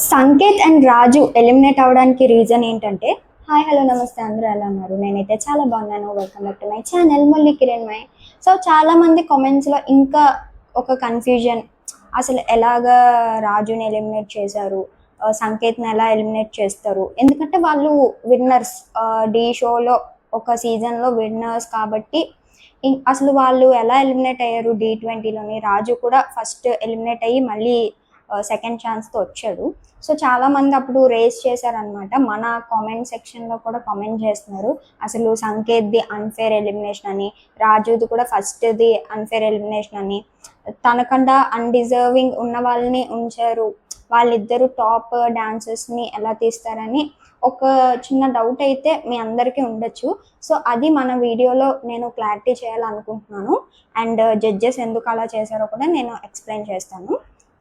Sanket and Raju eliminate అవ్వడానికి reason ఏంటంటే, hi hello నమస్తే అందరూ ఎలా ఉన్నారు? నేనైతే చాలా బాగున్నాను. Welcome back to my channel Murali Kiran my. So చాలా మంది కామెంట్స్లో ఇంకా ఒక కన్ఫ్యూజన్, అసలు ఎలాగా రాజుని ఎలిమినేట్ చేశారు, సంకేత్ని ఎలా ఎలిమినేట్ చేస్తారు? ఎందుకంటే వాళ్ళు విన్నర్స్, డి షోలో ఒక సీజన్లో విన్నర్స్ కాబట్టి అసలు వాళ్ళు ఎలా ఎలిమినేట్ అయ్యారు? D20లోని రాజు కూడా ఫస్ట్ ఎలిమినేట్ అయ్యి మళ్ళీ సెకండ్ ఛాన్స్తో వచ్చాడు. సో చాలా మంది అప్పుడు రేస్ చేశారనమాట. మన కామెంట్ సెక్షన్లో కూడా కామెంట్ చేస్తున్నారు, అసలు సంకేత్ది అన్ఫేర్ ఎలిమినేషన్ అని, రాజుది కూడా ఫస్ట్ది అన్ఫేర్ ఎలిమినేషన్ అని, తనకన్నా అన్డిజర్వింగ్ ఉన్న వాళ్ళని ఉంచారు, వాళ్ళిద్దరు టాప్ డాన్సర్స్ని ఎలా తీస్తారని ఒక చిన్న డౌట్ అయితే మీ అందరికీ ఉండొచ్చు. సో అది మన వీడియోలో నేను క్లారిటీ చేయాలనుకుంటున్నాను. అండ్ జడ్జెస్ ఎందుకు అలా చేశారో కూడా నేను ఎక్స్ప్లెయిన్ చేస్తాను.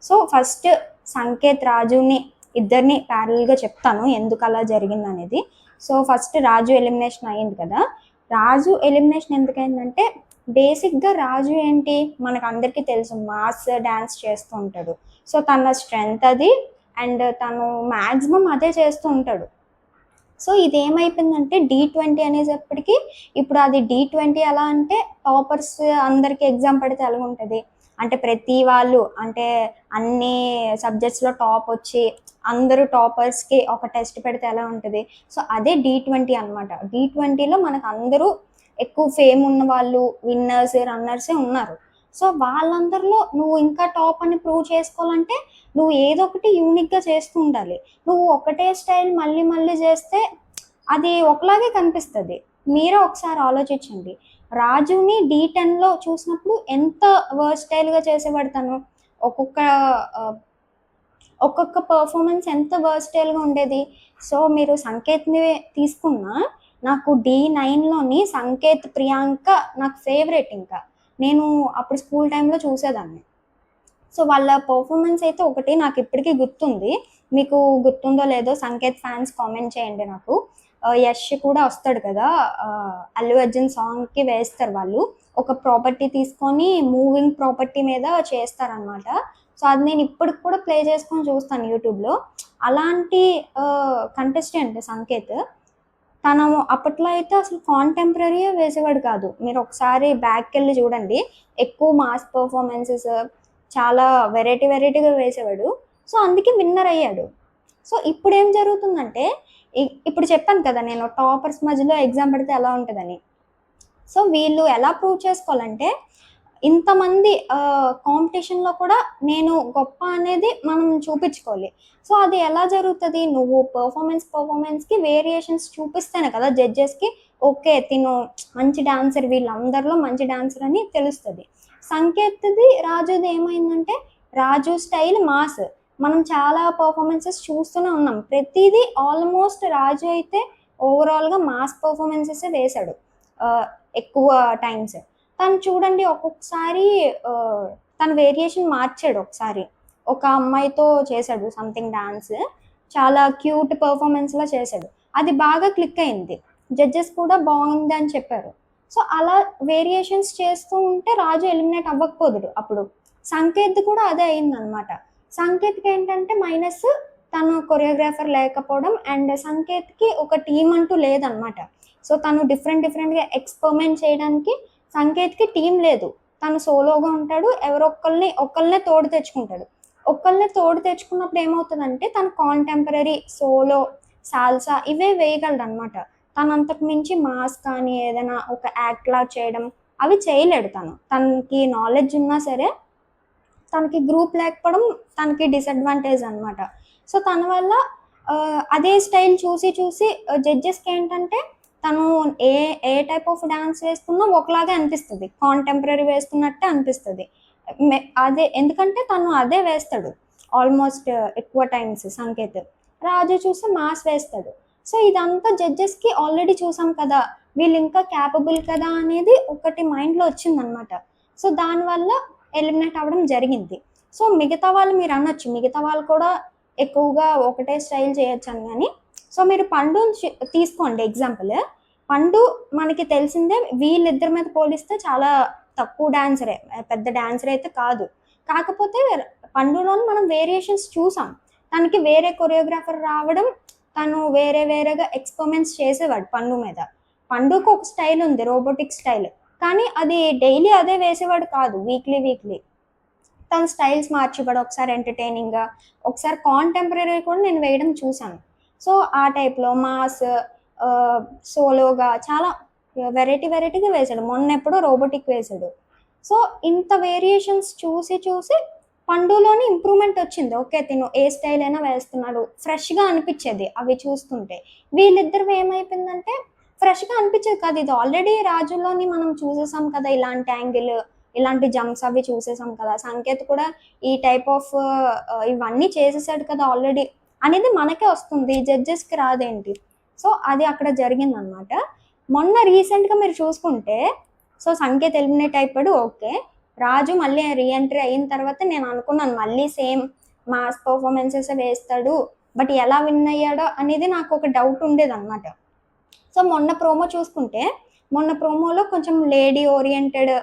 సో ఫస్ట్ సంకేత్ రాజుని ఇద్దరిని ప్యారల్గా చెప్తాను ఎందుకు అలా జరిగింది అనేది. సో ఫస్ట్ రాజు ఎలిమినేషన్ అయ్యింది కదా. రాజు ఎలిమినేషన్ ఎందుకైందంటే, బేసిక్గా రాజు ఏంటి మనకు అందరికీ తెలుసు, మాస్ డ్యాన్స్ చేస్తూ ఉంటాడు. సో తన స్ట్రెంగ్త్ అది, అండ్ తను మ్యాక్సిమం అదే చేస్తూ ఉంటాడు. సో ఇది ఏమైపోయిందంటే D20 అనేటప్పటికీ, ఇప్పుడు అది D20 ఎలా అంటే టాపర్స్ అందరికీ ఎగ్జామ్ పడితే ఎలా ఉంటుంది అంటే, ప్రతి వాళ్ళు అంటే అన్ని సబ్జెక్ట్స్లో టాప్ వచ్చి అందరూ టాపర్స్కి ఒక టెస్ట్ పెడితే ఎలా ఉంటుంది. సో అదే D20 అనమాట. D20లో మనకు అందరూ ఎక్కువ ఫేమ్ ఉన్న వాళ్ళు, విన్నర్స్ రన్నర్సే ఉన్నారు. సో వాళ్ళందరిలో నువ్వు ఇంకా టాప్ అని ప్రూవ్ చేసుకోవాలంటే నువ్వు ఏదో ఒకటి యూనిక్గా చేస్తూ ఉండాలి. నువ్వు ఒకటే స్టైల్ మళ్ళీ మళ్ళీ చేస్తే అది ఒకలాగే కనిపిస్తుంది. మీరే ఒకసారి ఆలోచించండి. రాజుని D10లో చూసినప్పుడు ఎంత వర్స్టైల్గా చేసేవాడు. ఒక్కొక్క ఒక్కొక్క పర్ఫార్మెన్స్ ఎంత వర్స్టైల్గా ఉండేది. సో మీరు సంకేత్ని తీసుకున్నా, నాకు D9లోని సంకేత్ ప్రియాంక నాకు ఫేవరెట్. ఇంకా నేను అప్పుడు స్కూల్ టైంలో చూసేదాన్ని. సో వాళ్ళ పర్ఫార్మెన్స్ అయితే ఒకటి నాకు ఇప్పటికీ గుర్తుంది. మీకు గుర్తుందో లేదో సంకేత్ ఫ్యాన్స్ కామెంట్ చేయండి నాకు. యష్ కూడా వస్తాడు కదా, అల్లు అర్జున్ సాంగ్కి వేస్తారు వాళ్ళు. ఒక ప్రాపర్టీ తీసుకొని మూవింగ్ ప్రాపర్టీ మీద చేస్తారనమాట. సో అది నేను ఇప్పటికి కూడా ప్లే చేసుకొని చూస్తాను యూట్యూబ్లో. అలాంటి కంటెస్టెంట్ సంకేత్. తను అప్పట్లో అయితే అసలు కాంటెంపరీయే వేసేవాడు కాదు. మీరు ఒకసారి బ్యాక్కి వెళ్ళి చూడండి, ఎక్కువ మాస్ పర్ఫార్మెన్సెస్ చాలా వెరైటీగా వేసేవాడు. సో అందుకే విన్నర్ అయ్యాడు. సో ఇప్పుడు ఏం జరుగుతుందంటే, ఇప్పుడు చెప్పాను కదా నేను టాపర్స్ మధ్యలో ఎగ్జామ్ పెడితే ఎలా ఉంటుందని. సో వీళ్ళు ఎలా ప్రూవ్ చేసుకోవాలంటే, ఇంతమంది కాంపిటీషన్లో కూడా నేను గొప్ప అనేది మనం చూపించుకోవాలి. సో అది ఎలా జరుగుతుంది, నువ్వు పర్ఫార్మెన్స్కి వేరియేషన్స్ చూపిస్తేనే కదా జడ్జెస్కి ఓకే తిను మంచి డాన్సర్, వీళ్ళందరిలో మంచి డాన్సర్ అని తెలుస్తుంది. సంకేత్ది రాజుది ఏమైందంటే, రాజు స్టైల్ మాస్, మనం చాలా పర్ఫార్మెన్సెస్ చూస్తూనే ఉన్నాం. ప్రతిదీ ఆల్మోస్ట్ రాజు అయితే ఓవరాల్గా మాస్ పర్ఫార్మెన్సెస్ వేశాడు ఎక్కువ టైమ్స్. తను చూడండి ఒక్కొక్కసారి తన వేరియేషన్ మార్చాడు. ఒకసారి ఒక అమ్మాయితో చేశాడు సంథింగ్ డాన్స్, చాలా క్యూట్ పర్ఫార్మెన్స్లా చేశాడు. అది బాగా క్లిక్ అయింది, జడ్జెస్ కూడా బాగుంది అని చెప్పారు. సో అలా వేరియేషన్స్ చేస్తూ ఉంటే రాజు ఎలిమినేట్ అవ్వకపోదుడు. అప్పుడు సంకేత్ కూడా అదే అయిందనమాట. సంకేత్కి ఏంటంటే మైనస్, తను కొరియోగ్రాఫర్ లేకపోవడం, అండ్ సంకేత్కి ఒక టీం అంటూ లేదనమాట. సో తను డిఫరెంట్గా ఎక్స్పెరిమెంట్ చేయడానికి సంకేత్కి టీం లేదు. తను సోలోగా ఉంటాడు, ఒక్కళ్ళనే తోడు తెచ్చుకుంటాడు. ఒక్కళ్ళనే తోడు తెచ్చుకున్నప్పుడు ఏమవుతుందంటే, తను కాంటెంపరీ, సోలో, సాల్సా ఇవే వేయగలడు అనమాట. తనంతకు మించి మాస్ కానీ ఏదైనా ఒక యాక్ట్లా చేయడం అవి చేయలేడు. తనకి నాలెడ్జ్ ఉన్నా సరే తనకి గ్రూప్ లేకపోవడం తనకి డిసడ్వాంటేజ్ అనమాట. సో తన వల్ల అదే స్టైల్ చూసి జడ్జెస్కి ఏంటంటే, తను ఏ ఏ టైప్ ఆఫ్ డాన్స్ వేస్తున్నా ఒకలాగే అనిపిస్తుంది, కాంటెంపరీ వేస్తున్నట్టే అనిపిస్తుంది. అదే ఎందుకంటే తను అదే వేస్తాడు ఆల్మోస్ట్ ఎక్కువ టైమ్స్. సంకేత్ రాజు చూసి మాస్ వేస్తాడు. సో ఇదంతా జడ్జెస్కి ఆల్రెడీ చూసాం కదా, వీళ్ళు ఇంకా క్యాపబుల్ కదా అనేది ఒకటి మైండ్లో వచ్చిందనమాట. సో దానివల్ల ఎలిమినేట్ అవ్వడం జరిగింది. సో మిగతా వాళ్ళు మీరు అనొచ్చు, మిగతా వాళ్ళు కూడా ఎక్కువగా ఒకటే స్టైల్ చేయొచ్చు అని. కానీ సో మీరు పండు తీసుకోండి ఎగ్జాంపుల్. పండు మనకి తెలిసిందే, వీళ్ళిద్దరి మీద పోలిస్తే చాలా తక్కువ డాన్సరే, పెద్ద డాన్సర్ అయితే కాదు. కాకపోతే పండులోని మనం వేరియేషన్స్ చూసాం. తనకి వేరే కొరియోగ్రాఫర్ రావడం, తను వేరే వేరేగా ఎక్స్పెరిమెంట్స్ చేసేవాడు పండు మీద. పండుకు ఒక స్టైల్ ఉంది, రోబోటిక్ స్టైల్, కానీ అది డైలీ అదే వేసేవాడు కాదు, వీక్లీ వీక్లీ తన స్టైల్స్ మార్చివాడు. ఒకసారి ఎంటర్టైనింగ్గా, ఒకసారి కాంటెంపరీ కూడా నేను వేయడం చూశాను. సో ఆ టైప్లో మాస్, సోలోగా చాలా వెరైటీగా వేశాడు. మొన్న ఎప్పుడో రోబోటిక్ వేశాడు. సో ఇంత వేరియేషన్స్ చూసి చూసి పండులోని ఇంప్రూవ్మెంట్ వచ్చింది. ఓకే, తిను ఏ స్టైల్ అయినా వేస్తున్నాడు, ఫ్రెష్గా అనిపించేది అవి చూస్తుంటే. వీళ్ళిద్దరు ఏమైపోయిందంటే ఫ్రెష్గా అనిపించేది కాదు. ఇది ఆల్రెడీ రాజులోని మనం చూసేసాం కదా, ఇలాంటి యాంగిల్, ఇలాంటి జంప్స్ అవి చూసేసాం కదా, సంకేత్ కూడా ఈ టైప్ ఆఫ్ ఇవన్నీ చేసేసాడు కదా ఆల్రెడీ అనేది మనకే వస్తుంది, జడ్జెస్కి రాదేంటి. సో అది అక్కడ జరిగిందనమాట. మొన్న రీసెంట్గా మీరు చూసుకుంటే, సో సంకేత్ ఎలిమినేట్ అయిపోయాడు, ఓకే. రాజు మళ్ళీ రీఎంట్రీ అయిన తర్వాత నేను అనుకున్నాను మళ్ళీ సేమ్ మాస్ పర్ఫార్మెన్సెస్ వేస్తాడు, బట్ ఎలా విన్ అయ్యాడో అనేది నాకు ఒక డౌట్ ఉండేది అనమాట. సో మొన్న ప్రోమో చూసుకుంటే, మొన్న ప్రోమోలో కొంచెం లేడీ ఓరియంటెడ్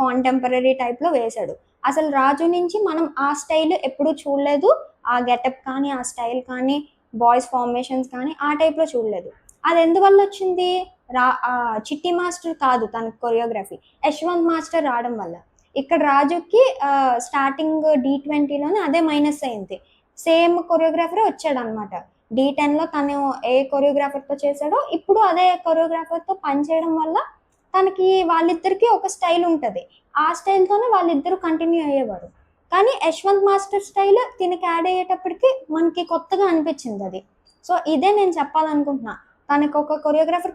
కాంటెంపరీ టైప్లో వేశాడు. అసలు రాజు నుంచి మనం ఆ స్టైల్ ఎప్పుడూ చూడలేదు, ఆ గెటప్ కానీ, ఆ స్టైల్ కానీ, బాయ్స్ ఫార్మేషన్స్ కానీ ఆ టైప్లో చూడలేదు. అది ఎందువల్ల వచ్చింది? చిట్టి మాస్టర్ కాదు తనకి కొరియోగ్రఫీ, యశ్వంత్ మాస్టర్ రావడం వల్ల. ఇక్కడ రాజుకి స్టార్టింగ్ D20లోనే అదే మైనస్ అయింది. సేమ్ కొరియోగ్రాఫరే వచ్చాడు అనమాట. D10లో తను ఏ కొరియోగ్రాఫర్తో చేశాడో ఇప్పుడు అదే కొరియోగ్రాఫర్తో పనిచేయడం వల్ల తనకి వాళ్ళిద్దరికి ఒక స్టైల్ ఉంటుంది. ఆ స్టైల్తోనే వాళ్ళిద్దరూ కంటిన్యూ అయ్యేవారు. కానీ యశ్వంత్ మాస్టర్ స్టైల్ దీనికి యాడ్ అయ్యేటప్పటికి మనకి కొత్తగా అనిపించింది అది. సో ఇదే నేను చెప్పాలనుకుంటున్నా. తనకు ఒక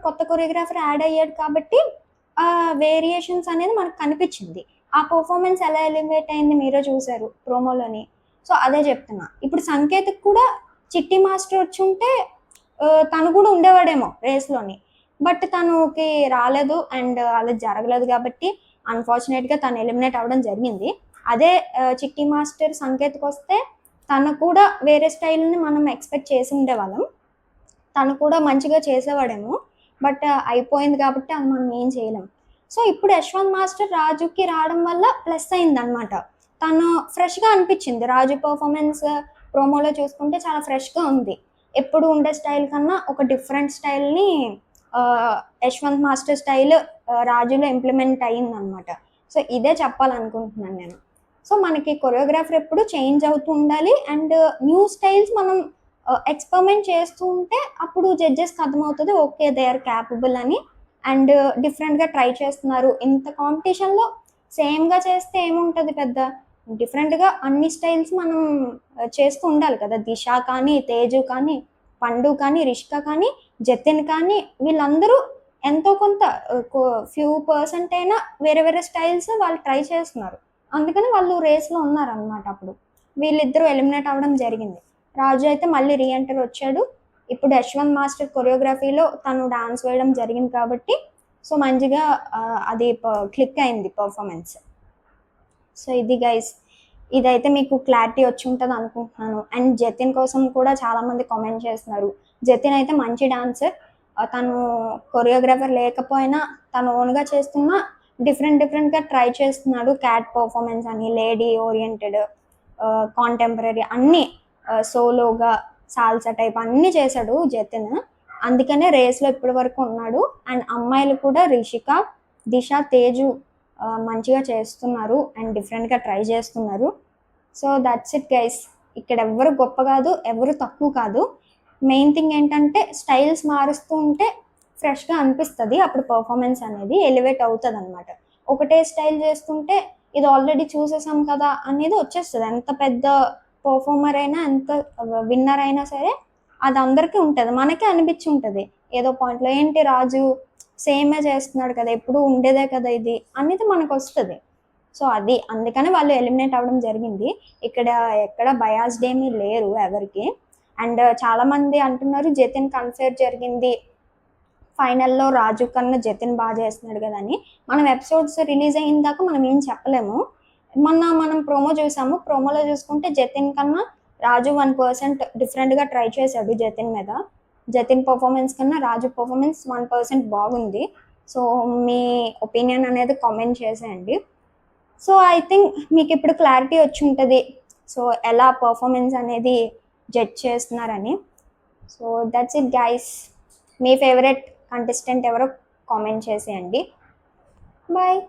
కొత్త కొరియోగ్రాఫర్ యాడ్ అయ్యాడు కాబట్టి ఆ వేరియేషన్స్ అనేది మనకు కనిపించింది. ఆ పర్ఫార్మెన్స్ ఎలా ఎలివేట్ అయింది మీరే చూసారు ప్రోమోలోని. సో అదే చెప్తున్నా. ఇప్పుడు సంకేత్కి కూడా చిట్టి మాస్టర్ వచ్చి ఉంటే తను కూడా ఉండేవాడేమో రేస్లోని, బట్ తనకి రాలేదు అండ్ అలా జరగలేదు కాబట్టి అన్ఫార్చునేట్గా తను ఎలిమినేట్ అవ్వడం జరిగింది. అదే చిట్టి మాస్టర్ సంకేత్కి వస్తే తను కూడా వేరే స్టైల్ని మనం ఎక్స్పెక్ట్ చేసి ఉండేవాళ్ళం, తను కూడా మంచిగా చేసేవాడేమో, బట్ అయిపోయింది కాబట్టి అది మనం ఏం చేయలేం. సో ఇప్పుడు యశ్వంత్ మాస్టర్ రాజుకి రావడం వల్ల ప్లస్ అయిందనమాట. తను ఫ్రెష్గా అనిపించింది. రాజు పర్ఫార్మెన్స్ ప్రోమోలో చూసుకుంటే చాలా ఫ్రెష్గా ఉంది. ఎప్పుడు ఉండే స్టైల్ కన్నా ఒక డిఫరెంట్ స్టైల్ని యశ్వంత్ మాస్టర్ స్టైల్ రాజులో ఇంప్లిమెంట్ అయ్యిందనమాట. సో ఇదే చెప్పాలనుకుంటున్నాను నేను. సో మనకి కొరియోగ్రాఫర్ ఎప్పుడు చేంజ్ అవుతూ ఉండాలి అండ్ న్యూ స్టైల్స్ మనం ఎక్స్పెరిమెంట్ చేస్తూ ఉంటే అప్పుడు జడ్జెస్కి అర్థమవుతుంది ఓకే దే ఆర్ క్యాపబుల్ అని, అండ్ డిఫరెంట్గా ట్రై చేస్తున్నారు. ఇంత కాంపిటీషన్లో సేమ్గా చేస్తే ఏముంటుంది, పెద్ద డిఫరెంట్గా అన్ని స్టైల్స్ మనం చేస్తూ ఉండాలి కదా. దిశ కానీ, తేజు కానీ, పండు కానీ, రిషిక కానీ, జతిన్ కానీ, వీళ్ళందరూ ఎంతో కొంత ఫ్యూ పర్సెంట్ అయినా వేరే వేరే స్టైల్స్ వాళ్ళు ట్రై చేస్తున్నారు. అందుకని వాళ్ళు రేస్లో ఉన్నారనమాట. అప్పుడు వీళ్ళిద్దరూ ఎలిమినేట్ అవ్వడం జరిగింది. రాజు అయితే మళ్ళీ రీఎంటర్ వచ్చాడు. ఇప్పుడు యశ్వంత్ మాస్టర్ కొరియోగ్రఫీలో తను డాన్స్ వేయడం జరిగింది కాబట్టి సో మంచిగా అది క్లిక్ అయింది పర్ఫార్మెన్స్. సో ఇది గైస్, ఇదైతే మీకు క్లారిటీ వచ్చి ఉంటుంది అనుకుంటున్నాను. అండ్ జతిన్ కోసం కూడా చాలామంది కామెంట్ చేస్తున్నారు. జతిన్ అయితే మంచి డాన్సర్, తను కొరియోగ్రాఫర్ లేకపోయినా తను ఓన్గా చేస్తున్న డిఫరెంట్గా ట్రై చేస్తున్నాడు. క్యాట్ పర్ఫార్మెన్స్ అని, లేడీ ఓరియంటెడ్, కాంటెంపరీ అన్నీ, సోలోగా, సాల్సా టైప్ అన్నీ చేశాడు జతిన్. అందుకనే రేస్లో ఇప్పటి వరకు ఉన్నాడు. అండ్ అమ్మాయిలు కూడా రిషిక, దిశ, తేజు మంచిగా చేస్తున్నారు అండ్ డిఫరెంట్గా ట్రై చేస్తున్నారు. So that's it guys. ఇక్కడ ఎవరు గొప్ప కాదు, ఎవరు తక్కువ కాదు. మెయిన్ థింగ్ ఏంటంటే స్టైల్స్ మారుస్తూ ఉంటే ఫ్రెష్గా అనిపిస్తుంది, అప్పుడు పర్ఫార్మెన్స్ అనేది ఎలివేట్ అవుతుంది అనమాట. ఒకటే స్టైల్ చేస్తుంటే ఇది ఆల్రెడీ చూసేసాం కదా అనేది వచ్చేస్తుంది. ఎంత పెద్ద పర్ఫార్మర్ అయినా, ఎంత విన్నర్ అయినా సరే అది అందరికీ ఉంటుంది, మనకే అనిపించి ఉంటుంది ఏదో పాయింట్లో, ఏంటి రాజు సేమే చేస్తున్నాడు కదా, ఎప్పుడు ఉండేదే కదా ఇది అనేది మనకు వస్తుంది. సో అది అందుకని వాళ్ళు ఎలిమినేట్ అవ్వడం జరిగింది. ఇక్కడ ఎక్కడ బయాస్డ్ ఏమీ లేరు ఎవరికి. అండ్ చాలామంది అంటున్నారు జతిన్ అన్ఫేర్ జరిగింది, ఫైనల్లో రాజు కన్నా జతిన్ బాగా చేస్తున్నాడు కదా అని. మనం ఎపిసోడ్స్ రిలీజ్ అయిన దాకా మనం ఏం చెప్పలేము. మనం ప్రోమో చూసాము, ప్రోమోలో చూసుకుంటే జతిన్ కన్నా రాజు 1% డిఫరెంట్గా ట్రై చేశాడు జతిన్ మీద. జతిన్ పర్ఫార్మెన్స్ కన్నా రాజు పర్ఫార్మెన్స్ 1% బాగుంది. సో మీ ఒపీనియన్ అనేది కామెంట్ చేసేయండి. సో ఐ థింక్ మీకు ఇప్పుడు క్లారిటీ వచ్చి ఉంటుంది సో ఎలా పర్ఫార్మెన్స్ అనేది జడ్జ్ చేస్తున్నారని. So that's it guys. Me favourite contestant ఎవరో కామెంట్ చేసేయండి. బాయ్.